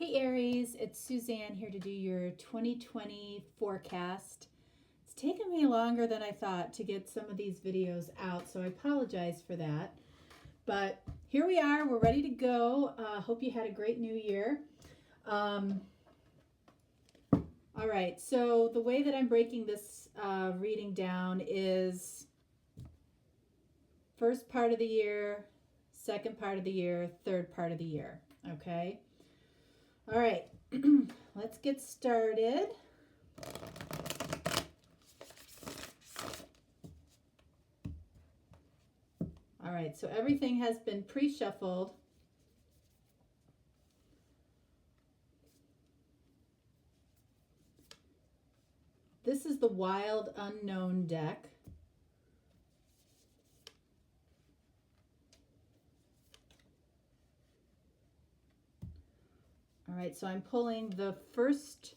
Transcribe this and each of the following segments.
Hey Aries, it's Suzanne here to do your 2020 forecast. It's taken me longer than I thought to get some of these videos out, so I apologize for that. But here we are, we're ready to go. Hope you had a great new year. All right, so the way that I'm breaking this reading down is first part of the year, second part of the year, third part of the year, okay? All right, let's get started. All right, so everything has been pre-shuffled. This is the Wild Unknown deck. All right, so I'm pulling the first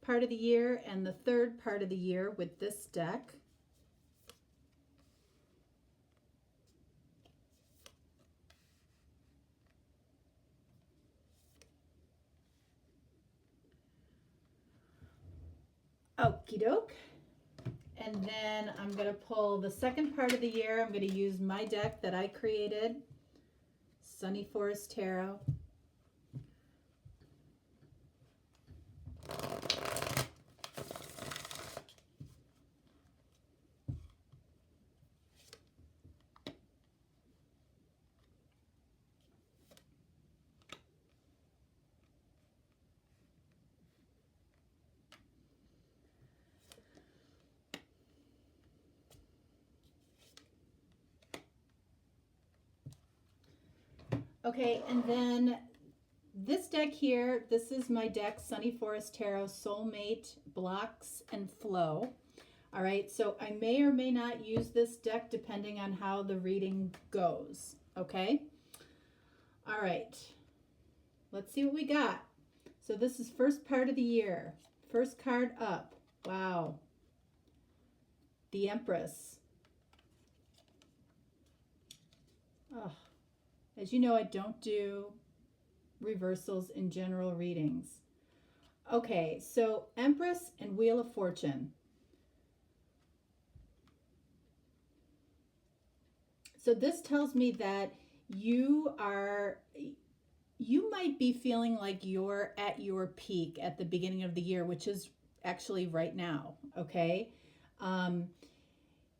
part of the year and the third part of the year with this deck. Okie doke. And then I'm going to pull the second part of the year. I'm going to use my deck that I created, Sunny Forest Tarot. Okay, and then this deck here, this is my deck, Sunny Forest Tarot, Soulmate, Blocks, and Flow. All right, so I may or may not use this deck depending on how the reading goes, okay? All right, let's see what we got. So this is first part of the year. First card up, wow. The Empress. Oh. As you know, I don't do reversals in general readings. Okay, so Empress and Wheel of Fortune. So this tells me that you might be feeling like you're at your peak at the beginning of the year, which is actually right now, okay?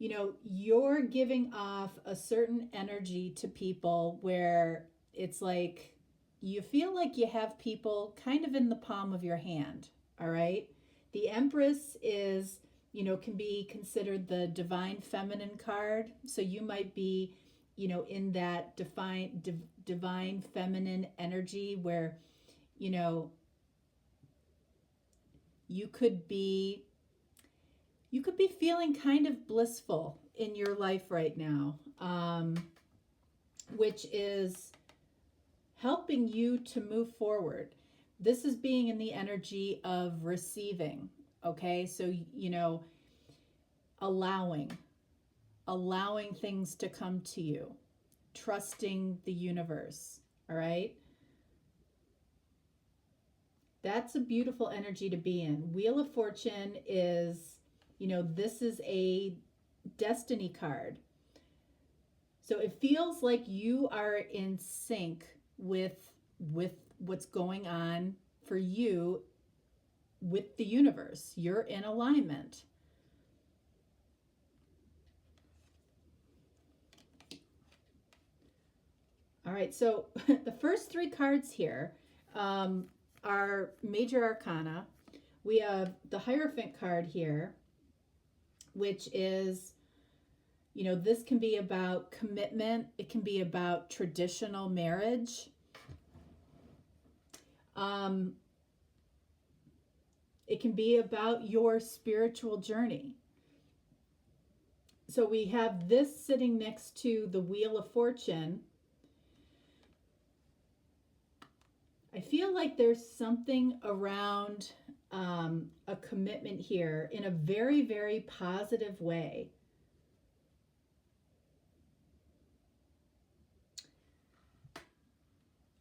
You know, you're giving off a certain energy to people where it's like you feel like you have people kind of in the palm of your hand, all right? The Empress is, you know, can be considered the divine feminine card. So you might be, you know, in that divine feminine energy where, you know, you could be feeling kind of blissful in your life right now, which is helping you to move forward. This is being in the energy of receiving, okay? So, you know, allowing things to come to you, trusting the universe, all right? That's a beautiful energy to be in. Wheel of Fortune is, you know, this is a destiny card. So it feels like you are in sync with what's going on for you with the universe. You're in alignment. All right, so the first three cards here are Major Arcana. We have the Hierophant card here, which is, you know, this can be about commitment. It can be about traditional marriage. It can be about your spiritual journey. So we have this sitting next to the Wheel of Fortune. I feel like there's something around a commitment here in a very, very positive way.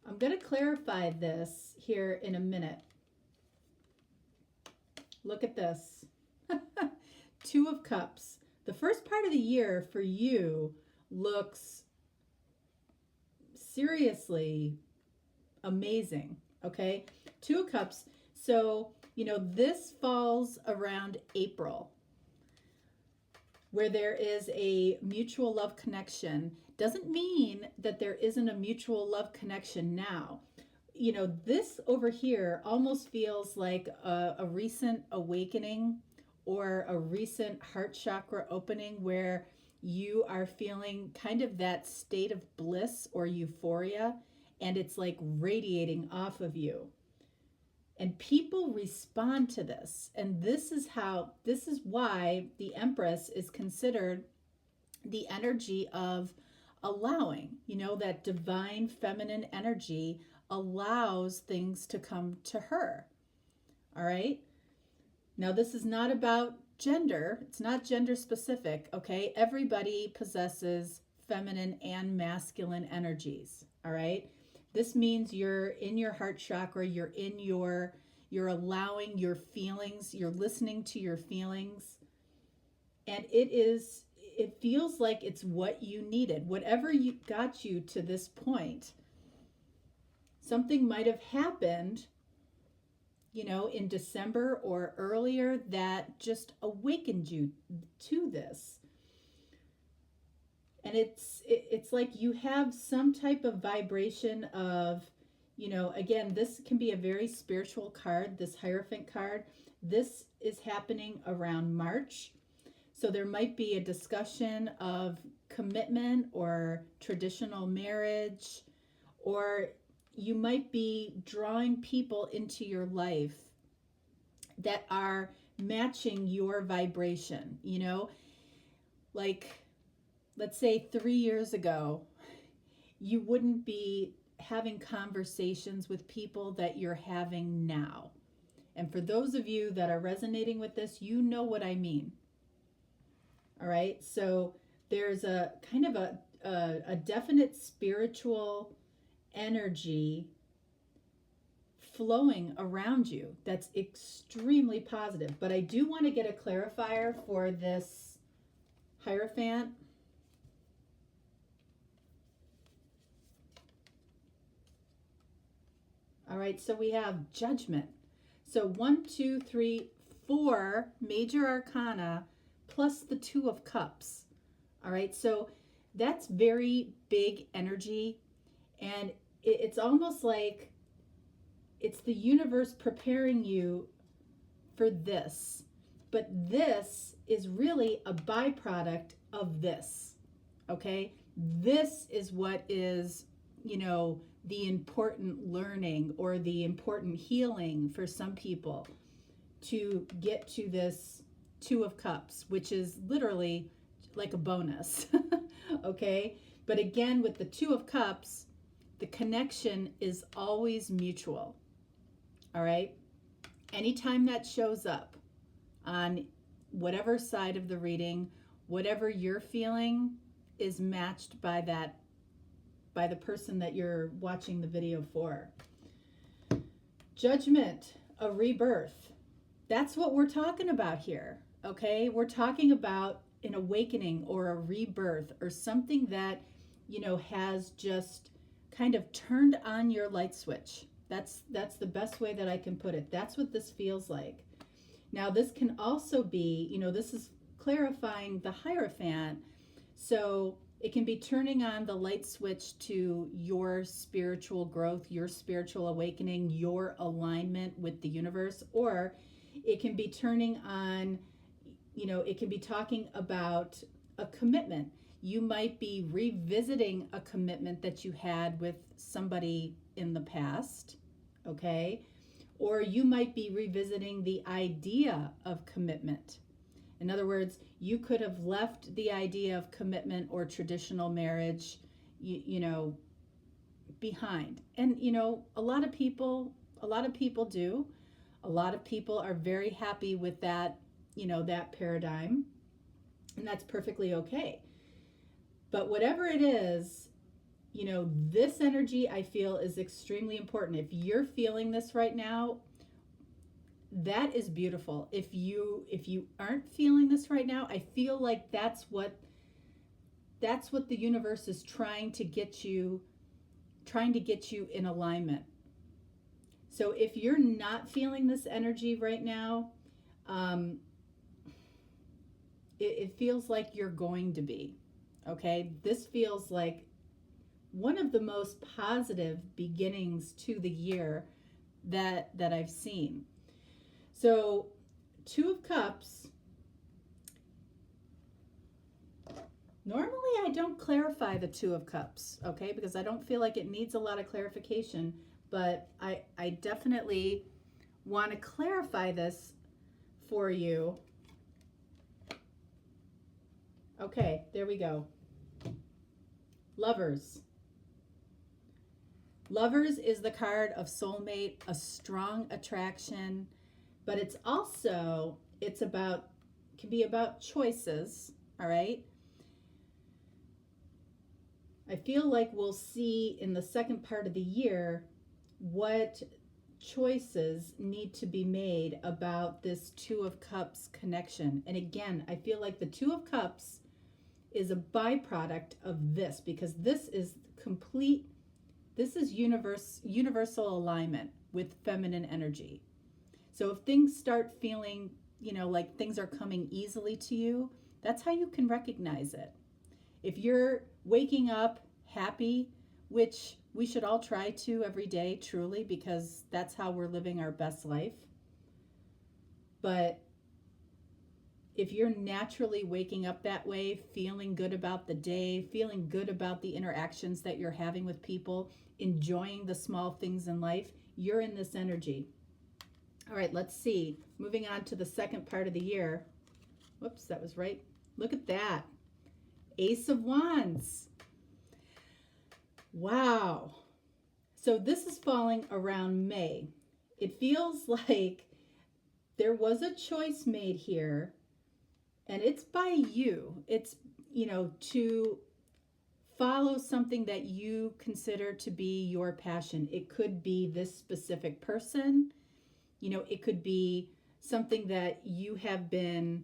I'm I'm going to clarify this here in a minute. Look at this. Two of Cups. The first part of the year for you looks seriously amazing, okay? Two of Cups. So, you know, this falls around April, where there is a mutual love connection. Doesn't mean that there isn't a mutual love connection now. You know, this over here almost feels like a recent awakening or a recent heart chakra opening where you are feeling kind of that state of bliss or euphoria, and it's like radiating off of you. And people respond to this. And this is why the Empress is considered the energy of allowing, you know, that divine feminine energy allows things to come to her. All right. Now, this is not about gender. It's not gender specific. Okay. Everybody possesses feminine and masculine energies. All right. This means you're in your heart chakra, you're allowing your feelings, you're listening to your feelings. And it feels like it's what you needed. Whatever got you to this point, something might have happened, you know, in December or earlier that just awakened you to this. And it's like you have some type of vibration of, you know, again, this can be a very spiritual card, this Hierophant card. This is happening around March. So there might be a discussion of commitment or traditional marriage, or you might be drawing people into your life that are matching your vibration, you know, like, let's say 3 years ago, you wouldn't be having conversations with people that you're having now. And for those of you that are resonating with this, you know what I mean. All right. So there's a kind of a definite spiritual energy flowing around you that's extremely positive. But I do want to get a clarifier for this Hierophant. All right, so we have Judgment. So 1, 2, 3, 4 major arcana plus the Two of Cups. All right, so that's very big energy, and it's almost like it's the universe preparing you for this. But this is really a byproduct of this, okay? This is what is, you know, the important learning or the important healing for some people to get to this Two of Cups, which is literally like a bonus, okay? But again, with the Two of Cups, the connection is always mutual, all right? Anytime that shows up on whatever side of the reading, whatever you're feeling is matched by the person that you're watching the video for. Judgment, a rebirth. That's what we're talking about here, okay? We're talking about an awakening or a rebirth or something that, you know, has just kind of turned on your light switch. That's the best way that I can put it. That's what this feels like. Now, this can also be, you know, this is clarifying the Hierophant. So it can be turning on the light switch to your spiritual growth, your spiritual awakening, your alignment with the universe, or it can be turning on, you know, it can be talking about a commitment. You might be revisiting a commitment that you had with somebody in the past, okay? Or you might be revisiting the idea of commitment. In other words, you could have left the idea of commitment or traditional marriage, you know, behind. And, you know, a lot of people do. A lot of people are very happy with that, you know, that paradigm. And that's perfectly okay. But whatever it is, you know, this energy I feel is extremely important. If you're feeling this right now, that is beautiful. If you aren't feeling this right now, I feel like that's what the universe is trying to get you in alignment. So if you're not feeling this energy right now, um, it feels like you're going to be. Okay, this feels like one of the most positive beginnings to the year that I've seen. So, Two of Cups. Normally, I don't clarify the Two of Cups, okay, because I don't feel like it needs a lot of clarification. But I definitely want to clarify this for you. Okay, there we go. Lovers. Lovers is the card of soulmate, a strong attraction, but it's also, can be about choices, all right? I feel like we'll see in the second part of the year what choices need to be made about this Two of Cups connection. And again, I feel like the Two of Cups is a byproduct of this, because this is universal alignment with feminine energy. So if things start feeling, you know, like things are coming easily to you, that's how you can recognize it. If you're waking up happy, which we should all try to every day, truly, because that's how we're living our best life. But if you're naturally waking up that way, feeling good about the day, feeling good about the interactions that you're having with people, enjoying the small things in life, you're in this energy. All right, let's see. Moving on to the second part of the year. Whoops, that was right. Look at that. Ace of Wands. Wow. So this is falling around May. It feels like there was a choice made here, and it's by you. It's, you know, to follow something that you consider to be your passion. It could be this specific person. You know, it could be something that you've been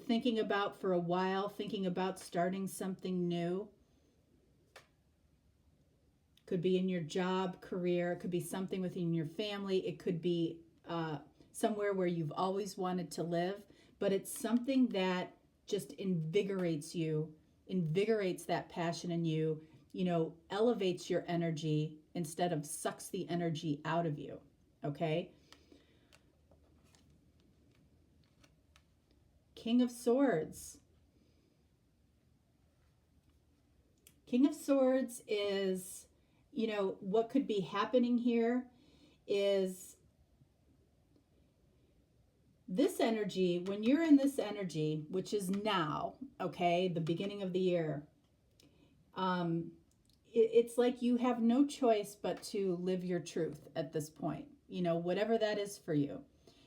thinking about for a while, thinking about starting something new. Could be in your job, career. It could be something within your family. It could be somewhere where you've always wanted to live. But it's something that just invigorates you, invigorates that passion in you, you know, elevates your energy instead of sucks the energy out of you. Okay? King of Swords. King of Swords is, you know, what could be happening here is this energy, when you're in this energy, which is now, okay, the beginning of the year, it's like you have no choice but to live your truth at this point, you know, whatever that is for you.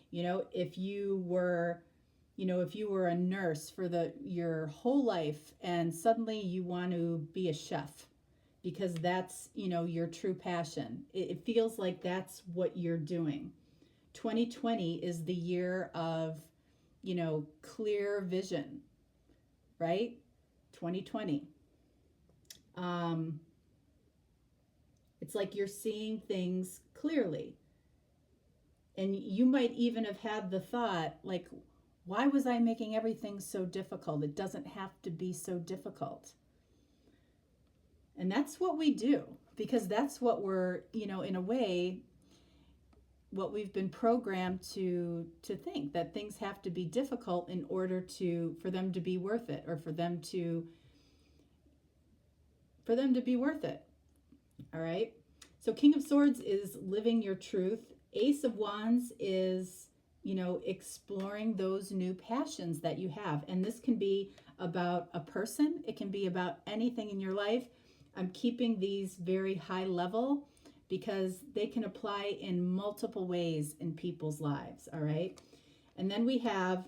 You know, if you were a nurse for your whole life and suddenly you want to be a chef because that's, you know, your true passion, it feels like that's what you're doing. 2020 is the year of, you know, clear vision, right? 2020. It's like you're seeing things clearly. And you might even have had the thought, like, why was I making everything so difficult? It doesn't have to be so difficult. And that's what we do, because that's what we're, you know, in a way, what we've been programmed to think, that things have to be difficult in order for them to be worth it, or for them to be worth it. All right. So King of Swords is living your truth. Ace of Wands is, you know, exploring those new passions that you have. And this can be about a person. It can be about anything in your life. I'm keeping these very high level because they can apply in multiple ways in people's lives. All right. And then we have,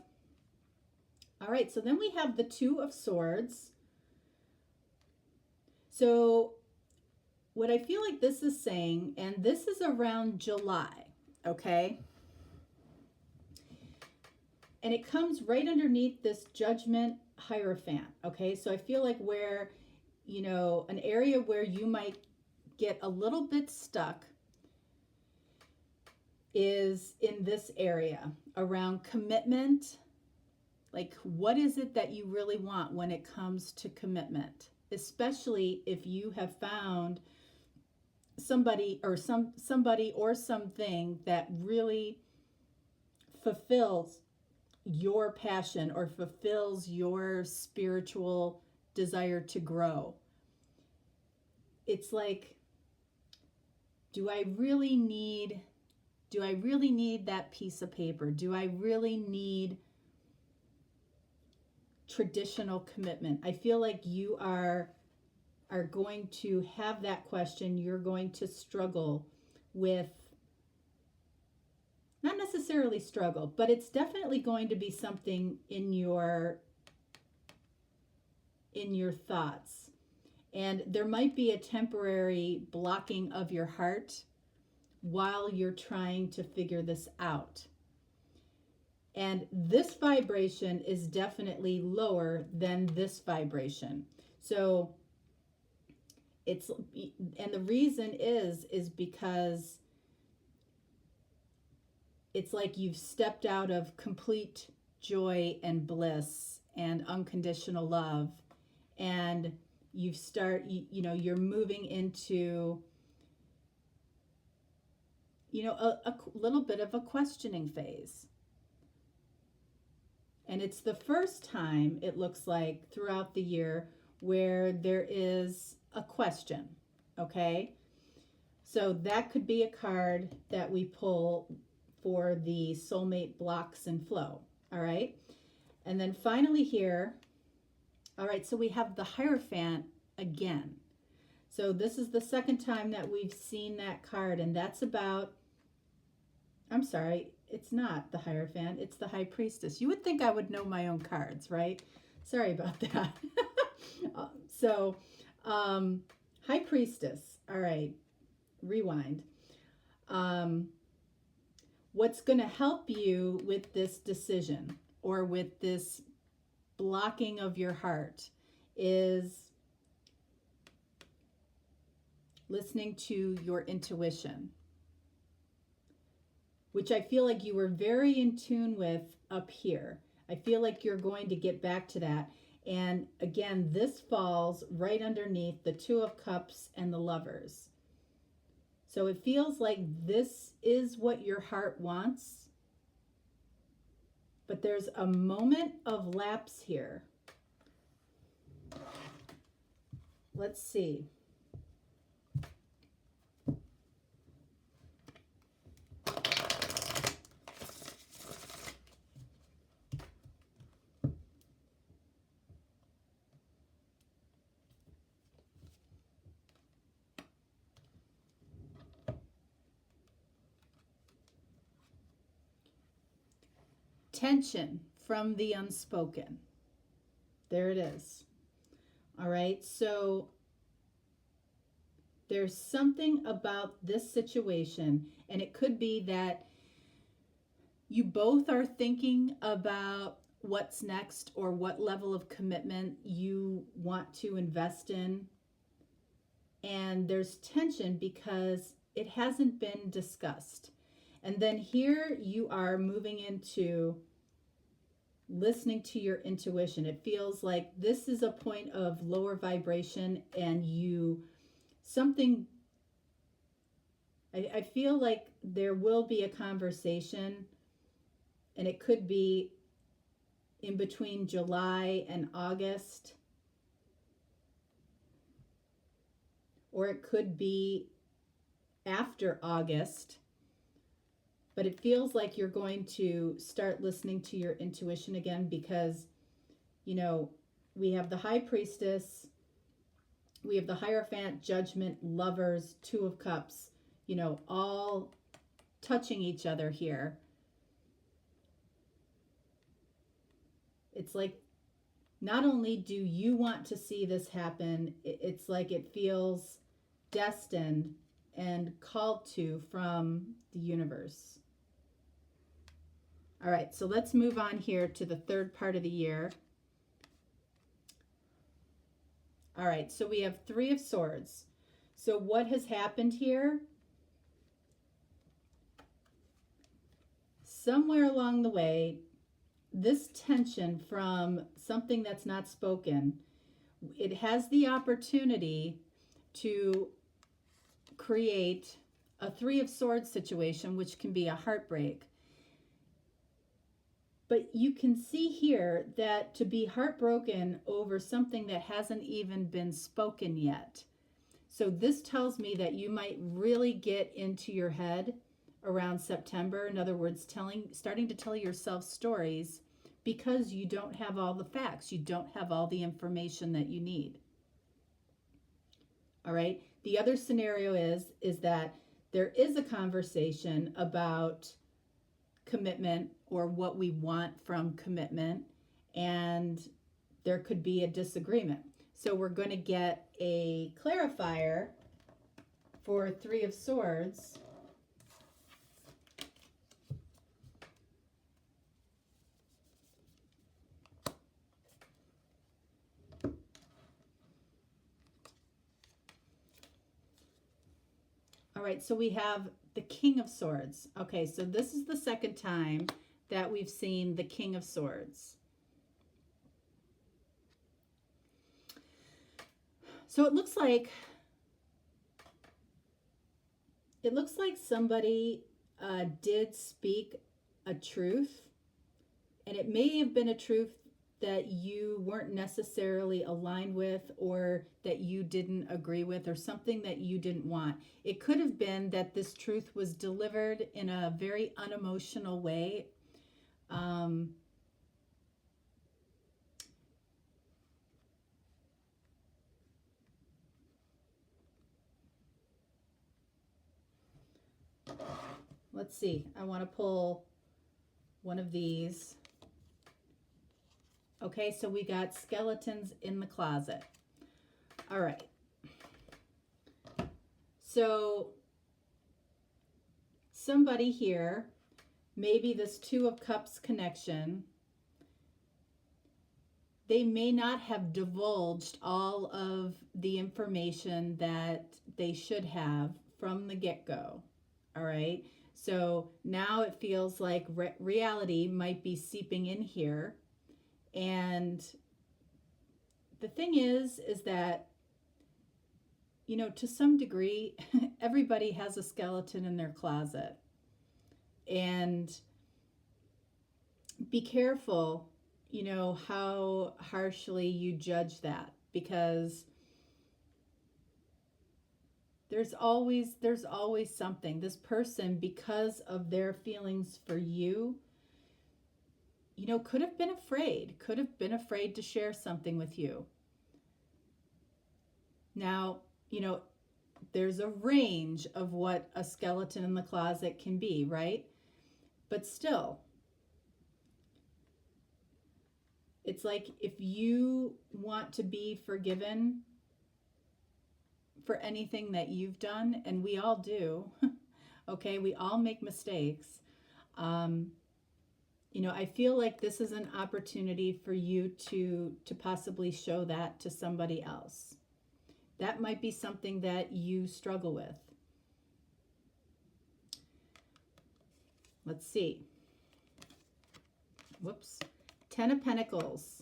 the Two of Swords. So what I feel like this is saying, and this is around July, okay? And it comes right underneath this Judgment Hierophant, okay? So I feel like where, you know, an area where you might get a little bit stuck is in this area around commitment. Like, what is it that you really want when it comes to commitment? Especially if you have found somebody or somebody or something that really fulfills your passion or fulfills your spiritual desire to grow. It's like, do I really need that piece of paper? Do I really need traditional commitment? I feel like you are going to have that question. You're going to struggle with, not necessarily struggle, but it's definitely going to be something in your thoughts. And there might be a temporary blocking of your heart while you're trying to figure this out. And this vibration is definitely lower than this vibration. So it's, and the reason is because it's like you've stepped out of complete joy and bliss and unconditional love, and you're moving into, a little bit of a questioning phase. And it's the first time, it looks like, throughout the year where there is a question, okay? So that could be a card that we pull for the soulmate blocks and flow, all right? And then finally here, all right, so we have the Hierophant again. So this is the second time that we've seen that card, and that's about, I'm sorry, it's not the Hierophant, it's the High Priestess. You would think I would know my own cards, right? Sorry about that. High Priestess, all right, rewind. What's going to help you with this decision or with this blocking of your heart is listening to your intuition, which I feel like you were very in tune with up here. I feel like you're going to get back to that. And again, this falls right underneath the Two of Cups and the Lovers. So it feels like this is what your heart wants, but there's a moment of lapse here. Let's see. Tension from the unspoken. There it is. All right, so there's something about this situation, and it could be that you both are thinking about what's next or what level of commitment you want to invest in. And there's tension because it hasn't been discussed. And then here you are moving into listening to your intuition. It feels like this is a point of lower vibration, and I feel like there will be a conversation, and it could be in between July and August, or it could be after August. But it feels like you're going to start listening to your intuition again because, we have the High Priestess, we have the Hierophant, Judgment, Lovers, Two of Cups, all touching each other here. It's like not only do you want to see this happen, it's like it feels destined and called to from the universe. All right, so let's move on here to the third part of the year. All right, so we have Three of Swords. So what has happened here? Somewhere along the way, this tension from something that's not spoken, it has the opportunity to create a Three of Swords situation, which can be a heartbreak. But you can see here that to be heartbroken over something that hasn't even been spoken yet. So this tells me that you might really get into your head around September. In other words, starting to tell yourself stories because you don't have all the facts. You don't have all the information that you need. All right. The other scenario is that there is a conversation about commitment or what we want from commitment, and there could be a disagreement. So we're going to get a clarifier for Three of Swords. All right, so we have the King of Swords. Okay, so this is the second time that we've seen the King of Swords. So it looks like somebody did speak a truth, and it may have been a truth that you weren't necessarily aligned with, or that you didn't agree with, or something that you didn't want. It could have been that this truth was delivered in a very unemotional way. Let's see. I want to pull one of these. Okay, so we got skeletons in the closet. All right. So somebody here, maybe this Two of Cups connection, they may not have divulged all of the information that they should have from the get-go. All right. So now it feels like reality might be seeping in here. And the thing is that, you know, to some degree, everybody has a skeleton in their closet. And be careful, you know, how harshly you judge that, because there's always something. This person, because of their feelings for you, you know, could have been afraid to share something with you. Now, you know, there's a range of what a skeleton in the closet can be, right? But still, it's like if you want to be forgiven for anything that you've done, and we all do, okay, we all make mistakes. You know, I feel like this is an opportunity for you to possibly show that to somebody else. That might be something that you struggle with. Let's see. Whoops. 10 of Pentacles.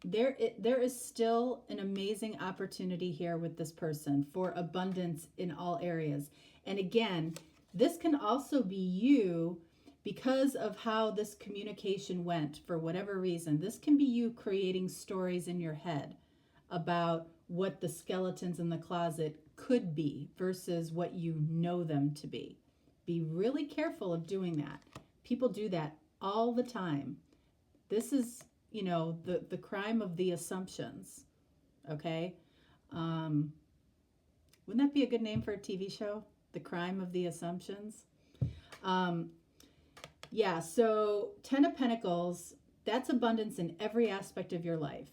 There is still an amazing opportunity here with this person for abundance in all areas. And again, this can also be you, because of how this communication went, for whatever reason. This can be you creating stories in your head about what the skeletons in the closet could be versus what you know them to be. Be really careful of doing that. People do that all the time. This is, you know, the crime of the assumptions, okay? Wouldn't that be a good name for a TV show? The Crime of the Assumptions? Yeah, so 10 of Pentacles, that's abundance in every aspect of your life.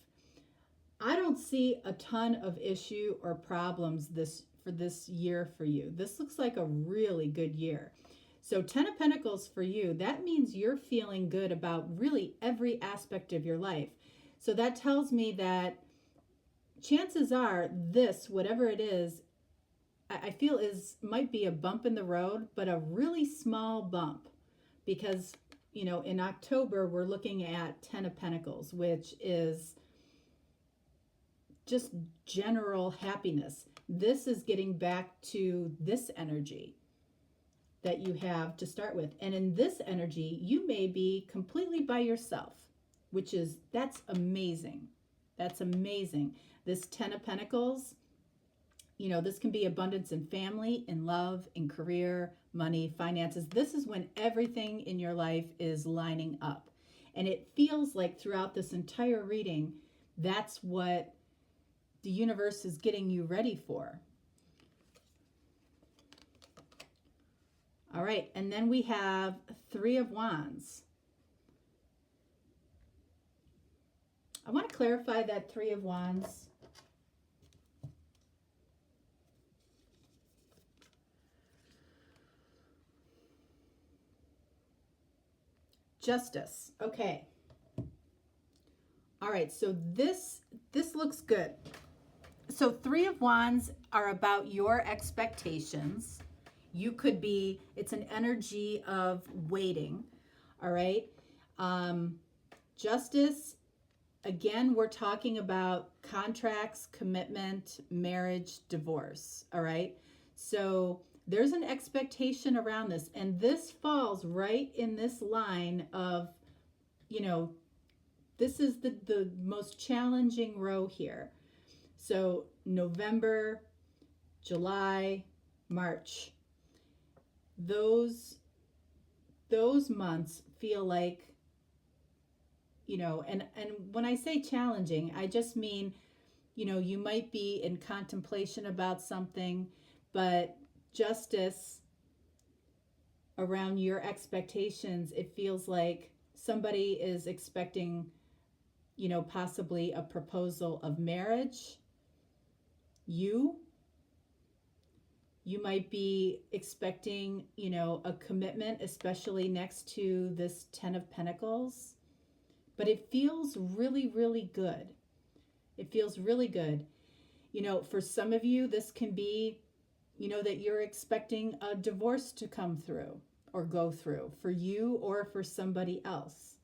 I don't see a ton of issue or problems this year for you. This looks like a really good year. So 10 of Pentacles for you, that means you're feeling good about really every aspect of your life. So that tells me that chances are this, whatever it is, I feel might be a bump in the road, but a really small bump, because, you know, in October, we're looking at 10 of Pentacles, which is just general happiness. This is getting back to this energy that you have to start with. And in this energy, you may be completely by yourself, that's amazing. That's amazing. This 10 of Pentacles, you know, this can be abundance in family, in love, in career, money, finances. This is when everything in your life is lining up. And it feels like throughout this entire reading, that's what the universe is getting you ready for. All right, and then we have 3 of Wands. I want to clarify that 3 of Wands. Justice. Okay. All right, so this looks good. So 3 of Wands are about your expectations. You could be, it's an energy of waiting. All right. Justice, again, we're talking about contracts, commitment, marriage, divorce. All right. So there's an expectation around this, and this falls right in this line of, you know, this is the most challenging row here. So November, July, March, those months feel like, you know, and when I say challenging, I just mean, you know, you might be in contemplation about something, but justice around your expectations, it feels like somebody is expecting, you know, possibly a proposal of marriage. You might be expecting, you know, a commitment, especially next to this 10 of Pentacles. But it feels really, really good. It feels really good. You know, for some of you, this can be, you know, that you're expecting a divorce to come through or go through for you or for somebody else.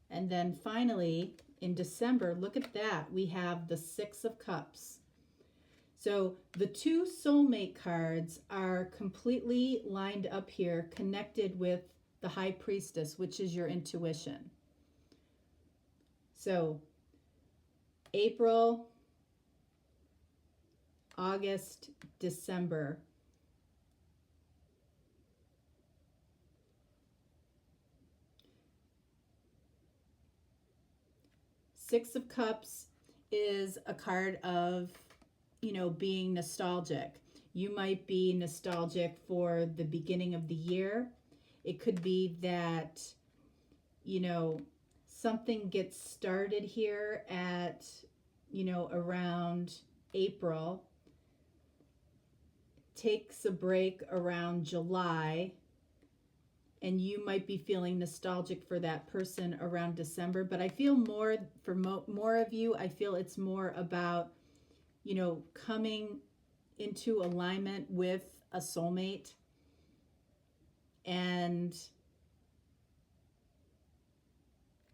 And then finally, in December, look at that. We have the 6 of Cups. So the 2 soulmate cards are completely lined up here, connected with the High Priestess, which is your intuition. So April, August, December. Six of Cups is a card of, you know, being nostalgic. You might be nostalgic for the beginning of the year. It could be that, you know, something gets started here at, you know, around April, takes a break around July, and you might be feeling nostalgic for that person around December. But I feel more, for more of you, I feel it's more about, you know, coming into alignment with a soulmate and,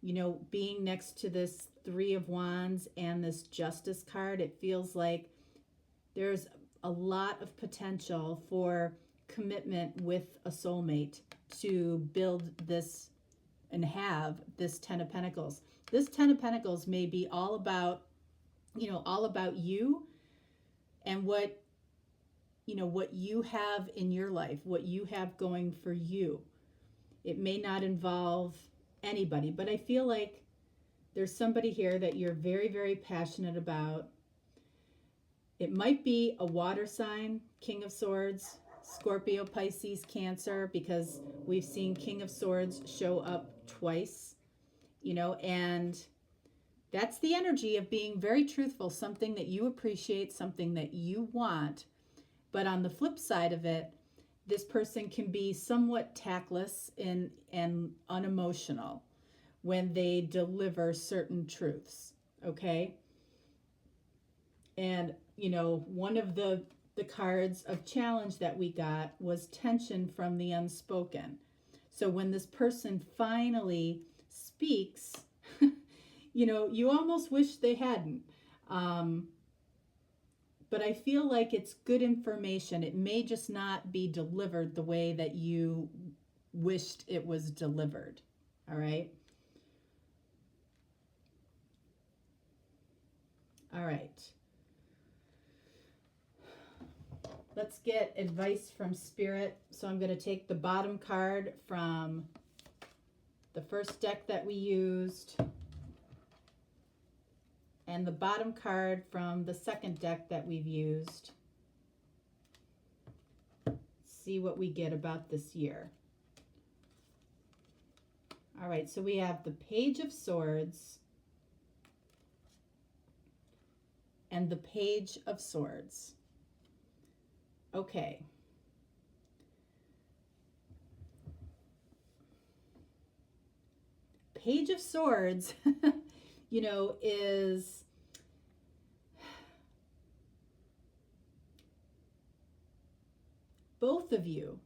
you know, being next to this 3 of Wands and this Justice card. It feels like there's a lot of potential for commitment with a soulmate to build this and have this 10 of Pentacles. This 10 of Pentacles may be all about, you know, all about you and what, you know, what you have in your life, what you have going for you. It may not involve anybody, but I feel like there's somebody here that you're very, very passionate about. It might be a water sign, King of Swords, Scorpio, Pisces, Cancer, because we've seen King of Swords show up twice, and that's the energy of being very truthful, something that you appreciate, something that you want. But on the flip side of it, this person can be somewhat tactless and unemotional when they deliver certain truths, okay? And, one of the cards of challenge that we got was tension from the unspoken. So when this person finally speaks, you almost wish they hadn't. But I feel like it's good information. It may just not be delivered the way that you wished it was delivered. All right? All right. Let's get advice from Spirit. So I'm going to take the bottom card from the first deck that we used and the bottom card from the second deck that we've used. See what we get about this year. All right, so we have the Page of Swords and the Page of Swords. Okay. Page of Swords, is both of you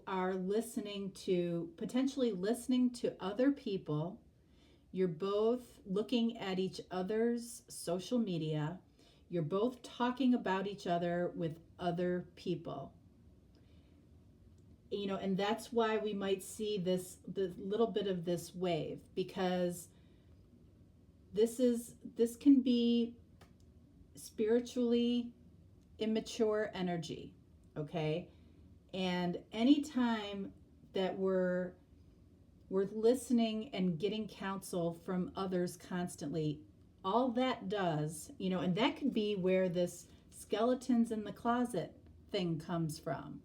are potentially listening to other people. You're both looking at each other's social media. You're both talking about each other with other people. And that's why we might see the little bit of this wave, because this can be spiritually immature energy, okay? And anytime that we're listening and getting counsel from others constantly, all that does, and that could be where this skeletons in the closet thing comes from.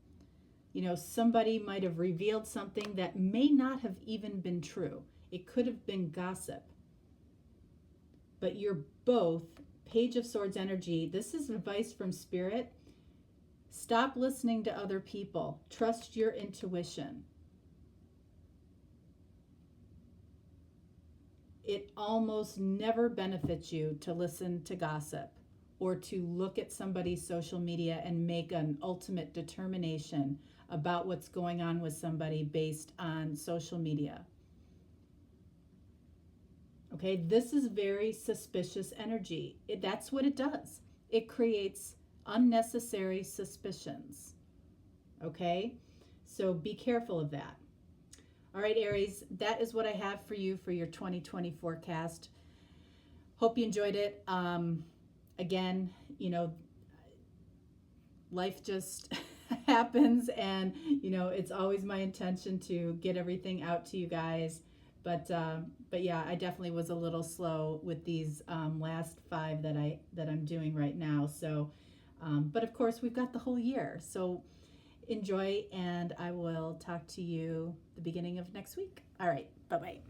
Somebody might have revealed something that may not have even been true. It could have been gossip. But you're both Page of Swords energy. This is advice from Spirit. Stop listening to other people. Trust your intuition. It almost never benefits you to listen to gossip or to look at somebody's social media and make an ultimate determination about what's going on with somebody based on social media. Okay, this is very suspicious energy. That's what it does. It creates unnecessary suspicions. Okay, so be careful of that. All right, Aries, that is what I have for you for your 2020 forecast. Hope you enjoyed it. Again, life just happens, and it's always my intention to get everything out to you guys. But yeah, I definitely was a little slow with these last 5 that I'm doing right now. So, but of course we've got the whole year. So enjoy, and I will talk to you the beginning of next week. All right, bye-bye.